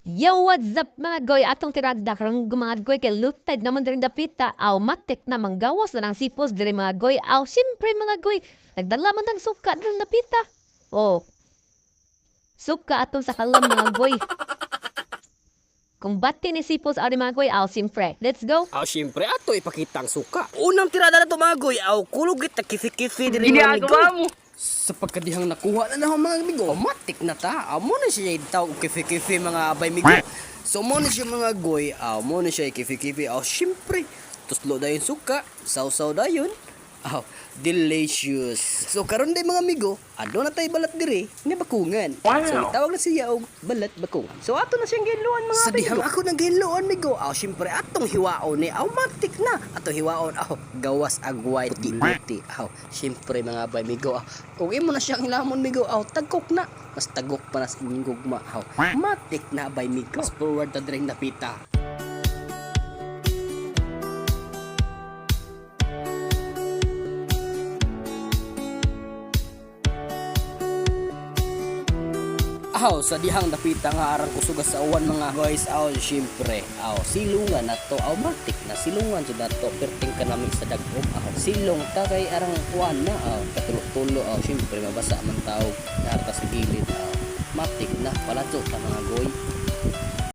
Yo, what's up mga goy? Atong tiragda karong mga goy kay lupted naman din dapita. Aw matik na manggawas na ng sipos diri mga goy. Aw siyempre mga goy, nagdala man ng suka din dapita. Oh, suka atong sa kalam mga goy. Kung bati ni sipos ari mga goy, aw siyempre. Let's go. Aw, siyempre, ato ipakita ang suka. Unang tirada na to mga goy, aw, kulugit na kifi-kifi din mga amigo. Sa pagkadihang nakuha na ng mga amigo, matik na ta. Aw, muna siya itaw kifi-kifi mga abay amigo. So, muna siya mga goy, aw, muna siya kifi-kifi. Aw, siyempre, tuslo na yung suka, sausaw na yun. Aw, delicious. So, karon day mga amigo, ano na tayo balat diri, ni bakungan. So, itawag na siya og balat bakung. So, ato na siyang giluan mga amigo. Sa dihang ako nang giluan amigo, aw, siyempre, atong hiwaon ni, aw, matik na. Ato hiwaon, aw, gawas agway, puti-puti. Aw, siyempre mga abay amigo, aw, kung imo na siyang hilamon amigo, aw, tagkok na. Mas tagok pa na sa inyong gugma, aw. Matik na abay amigo. Mas forward na diring napita. Aw, sa dihang napita nga arang usuga sa uwan mga guys, aw, siyempre, aw, silungan na to, aw, matik na silungan so dato, perting ka namin sa dagom, aw, silong, takay arang uwan na, aw, katulo-tulo, aw, siyempre, mabasa man tao, narata sa gilid, aw, matik na, palato ta mga goy.